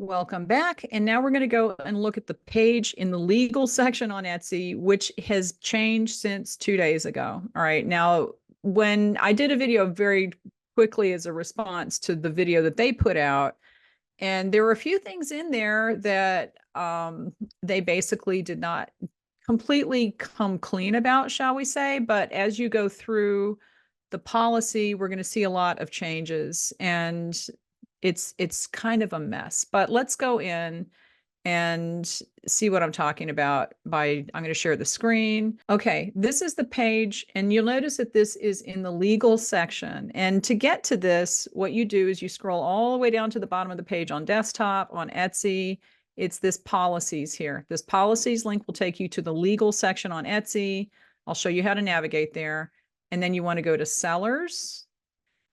Welcome back. And now we're going to go and look at the page in the legal section on Etsy, which has changed since 2 days ago. All right. Now, when I did a video very quickly as a response to the video that they put out, and there were a few things in there that they basically did not completely come clean about, shall we say. But as you go through the policy, we're going to see a lot of changes. And it's kind of a mess, but let's go in and see what I'm talking about I'm going to share the screen. Okay, this is the page, and you'll notice that this is in the legal section. And to get to this, what you do is you scroll all the way down to the bottom of the page on desktop, on Etsy. It's this policies here. This policies link will take you to the legal section on Etsy. I'll show you how to navigate there. And then you want to go to sellers,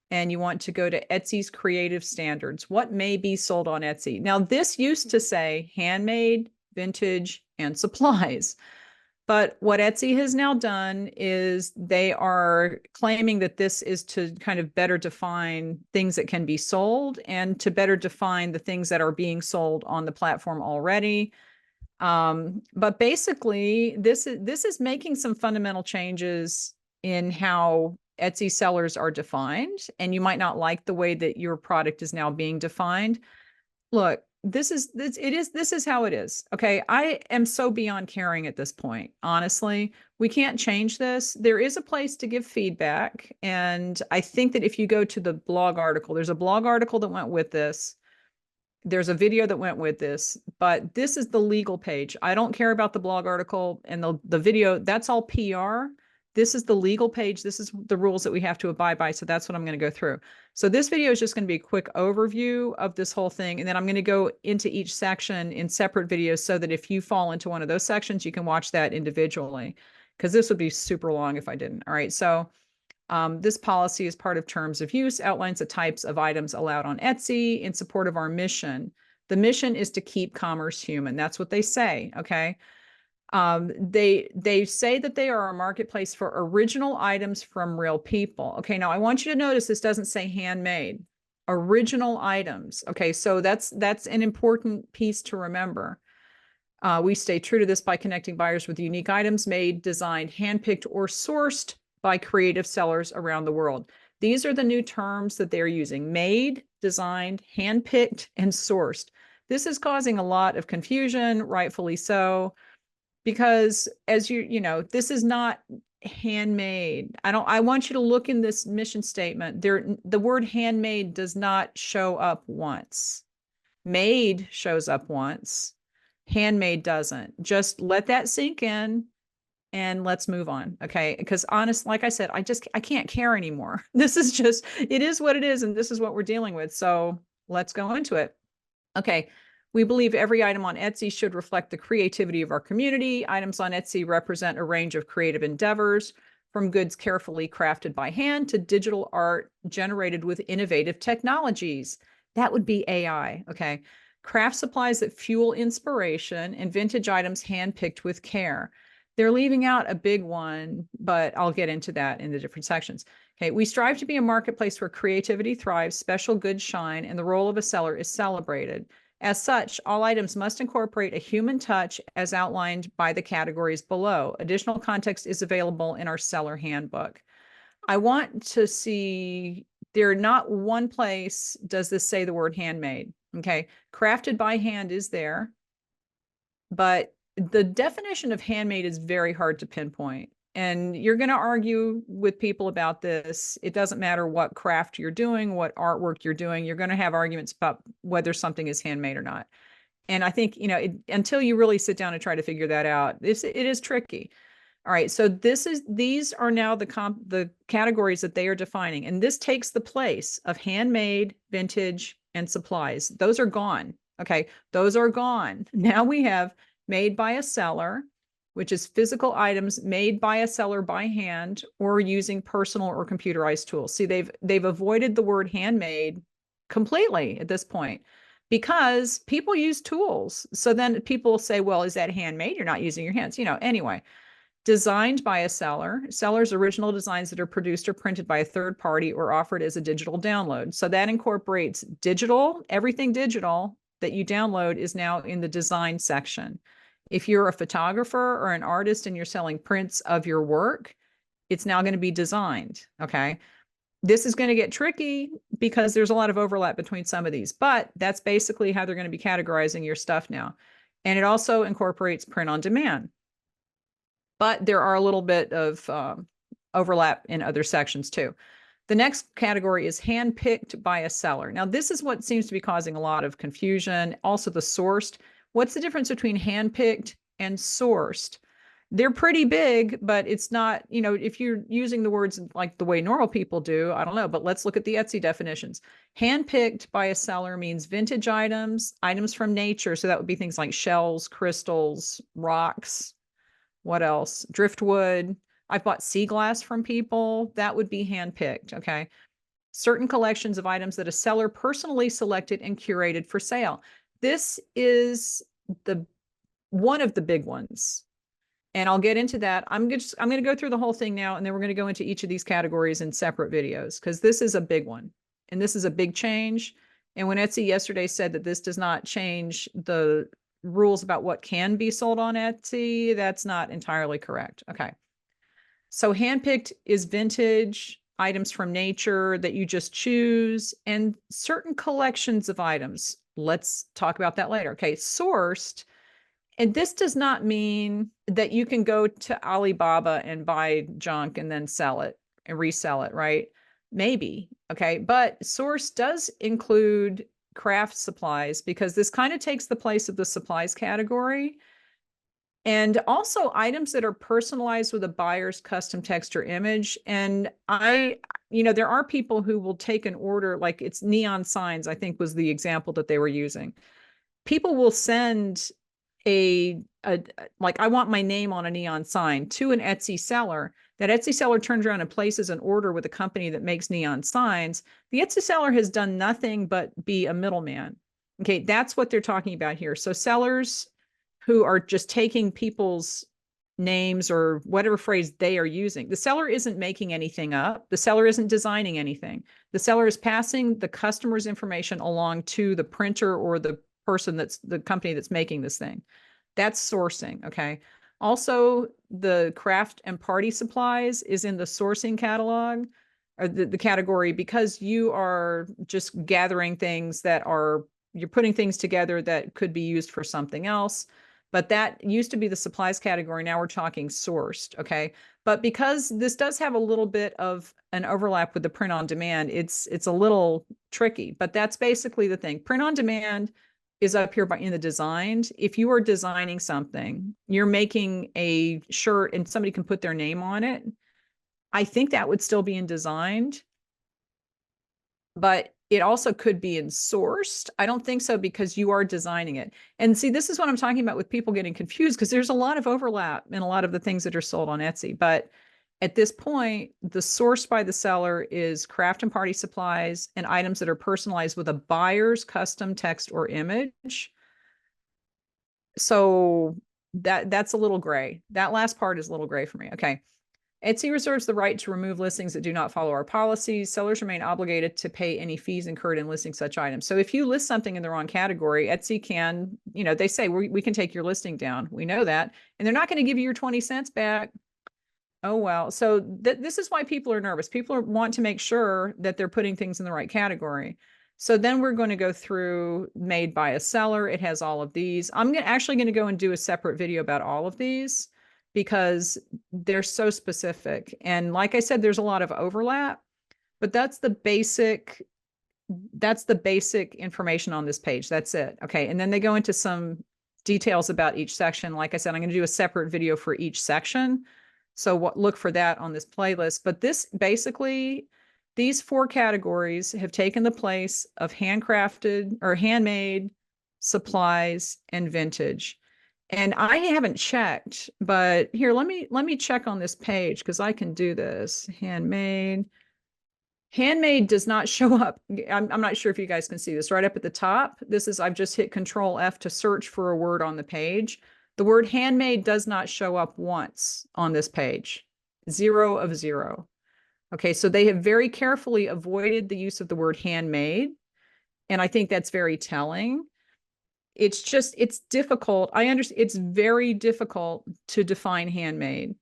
and you want to go to Etsy's creative standards. What may be sold on Etsy? Now, this used to say handmade, vintage, and supplies. But what Etsy has now done is they are claiming that this is to kind of better define things that can be sold and to better define the things that are being sold on the platform already. But basically, this is making some fundamental changes in how Etsy sellers are defined, and you might not like the way that your product is now being defined. Look, this is how it is. Okay. I am so beyond caring at this point. Honestly, we can't change this. There is a place to give feedback. And I think that if you go to the blog article, there's a blog article that went with this. There's a video that went with this, but this is the legal page. I don't care about the blog article and the video. That's all PR. This is the legal page. This is the rules that we have to abide by. So that's what I'm going to go through. So this video is just going to be a quick overview of this whole thing. And then I'm going to go into each section in separate videos so that if you fall into one of those sections, you can watch that individually, because this would be super long if I didn't. All right. So this policy is part of terms of use, outlines the types of items allowed on Etsy in support of our mission. The mission is to keep commerce human. That's what they say. Okay. They say that they are a marketplace for original items from real people. Okay, now I want you to notice this doesn't say handmade. Original items. Okay, so that's an important piece to remember. We stay true to this by connecting buyers with unique items made, designed, handpicked, or sourced by creative sellers around the world. These are the new terms that they're using: made, designed, handpicked, and sourced. This is causing a lot of confusion, rightfully so. Because as you know, this is not handmade. I want you to look in this mission statement. The word handmade does not show up once. Made shows up once. Handmade doesn't. Just let that sink in and let's move on. Okay. Because honestly, like I said, I can't care anymore. This is just, it is what it is. And this is what we're dealing with. So let's go into it. Okay. We believe every item on Etsy should reflect the creativity of our community. Items on Etsy represent a range of creative endeavors, from goods carefully crafted by hand to digital art generated with innovative technologies. That would be AI, okay? Craft supplies that fuel inspiration, and vintage items handpicked with care. They're leaving out a big one, but I'll get into that in the different sections. Okay, we strive to be a marketplace where creativity thrives, special goods shine, and the role of a seller is celebrated. As such, all items must incorporate a human touch as outlined by the categories below. Additional context is available in our seller handbook. I want to see, not one place does this say the word handmade. Okay, crafted by hand is there, but the definition of handmade is very hard to pinpoint. And you're going to argue with people about this. It doesn't matter what craft you're doing, what artwork you're doing. You're going to have arguments about whether something is handmade or not. And I think, until you really sit down and try to figure that out, it is tricky. All right. So these are now the categories that they are defining. And this takes the place of handmade, vintage, and supplies. Those are gone. Okay. Those are gone. Now we have made by a seller, which is physical items made by a seller by hand or using personal or computerized tools. See, they've avoided the word handmade completely at this point because people use tools. So then people say, well, is that handmade? You're not using your hands. Anyway, designed by a seller, seller's original designs that are produced or printed by a third party or offered as a digital download. So that incorporates digital, everything digital, that you download is now in the design section. If you're a photographer or an artist and you're selling prints of your work, it's now going to be designed. Okay. This is going to get tricky because there's a lot of overlap between some of these, but that's basically how they're going to be categorizing your stuff now. And it also incorporates print on demand. But there are a little bit of overlap in other sections too. The next category is handpicked by a seller. Now, this is what seems to be causing a lot of confusion. Also, the sourced. What's the difference between handpicked and sourced? They're pretty big, but it's not, if you're using the words like the way normal people do, I don't know, but let's look at the Etsy definitions. Handpicked by a seller means vintage items, items from nature. So that would be things like shells, crystals, rocks. What else? Driftwood. I've bought sea glass from people. That would be handpicked. Okay. Certain collections of items that a seller personally selected and curated for sale. This is one of the big ones. And I'll get into that. I'm going to go through the whole thing now, and then we're going to go into each of these categories in separate videos, because this is a big one. And this is a big change. And when Etsy yesterday said that this does not change the rules about what can be sold on Etsy, that's not entirely correct. Okay. So handpicked is vintage items from nature that you just choose, and certain collections of items. Let's talk about that later. Okay. Sourced. And this does not mean that you can go to Alibaba and buy junk and then sell it and resell it, right? Maybe. Okay. But source does include craft supplies, because this kind of takes the place of the supplies category. And also items that are personalized with a buyer's custom text or image. And there are people who will take an order, like it's neon signs, I think was the example that they were using. People will send like, I want my name on a neon sign to an Etsy seller. That Etsy seller turns around and places an order with a company that makes neon signs. The Etsy seller has done nothing but be a middleman. Okay, that's what they're talking about here. So sellers who are just taking people's names or whatever phrase they are using. The seller isn't making anything up. The seller isn't designing anything. The seller is passing the customer's information along to the printer or the person that's the company that's making this thing. That's sourcing. Okay. Also, the craft and party supplies is in the sourcing catalog, or the category, because you are just gathering things you're putting things together that could be used for something else. But that used to be the supplies category. Now we're talking sourced. Okay. But because this does have a little bit of an overlap with the print on demand, it's a little tricky, but that's basically the thing. Print on demand is up here in the designed. If you are designing something, you're making a shirt and somebody can put their name on it, I think that would still be in designed, but it also could be in sourced. I don't think so, because you are designing it. And see, this is what I'm talking about with people getting confused, because there's a lot of overlap in a lot of the things that are sold on Etsy. But at this point, the source by the seller is craft and party supplies and items that are personalized with a buyer's custom text or image. So that's a little gray. That last part is a little gray for me. Okay. Etsy reserves the right to remove listings that do not follow our policies. Sellers remain obligated to pay any fees incurred in listing such items. So if you list something in the wrong category, Etsy can, they say we can take your listing down. We know that. And they're not going to give you your 20 cents back. Oh, well. So this is why people are nervous. People want to make sure that they're putting things in the right category. So then we're going to go through made by a seller. It has all of these. I'm actually going to go and do a separate video about all of these, because they're so specific. And like I said, there's a lot of overlap, but that's the basic information on this page. That's it. Okay. And then they go into some details about each section. Like I said, I'm going to do a separate video for each section. So look for that on this playlist. But these 4 categories have taken the place of handcrafted or handmade, supplies, and vintage. And I haven't checked, but here, let me check on this page, because I can do this. Handmade does not show up. I'm not sure if you guys can see this right up at the top. I've just hit Control F to search for a word on the page. The word handmade does not show up once on this page. 0 of 0. Okay, so they have very carefully avoided the use of the word handmade. And I think that's very telling. it's just, it's difficult. I understand it's very difficult to define handmade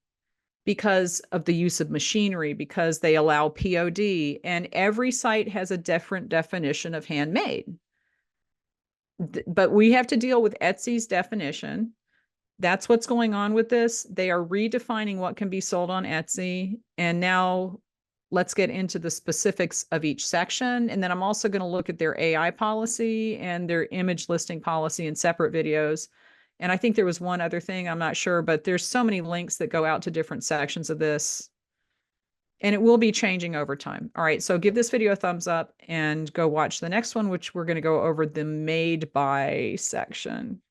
because of the use of machinery, because they allow POD, and every site has a different definition of handmade. But we have to deal with Etsy's definition. That's what's going on with this. They are redefining what can be sold on Etsy. And now let's get into the specifics of each section. And then I'm also going to look at their AI policy and their image listing policy in separate videos. And I think there was one other thing, I'm not sure, but there's so many links that go out to different sections of this. And it will be changing over time. All right, so give this video a thumbs up and go watch the next one, which we're going to go over the made by section.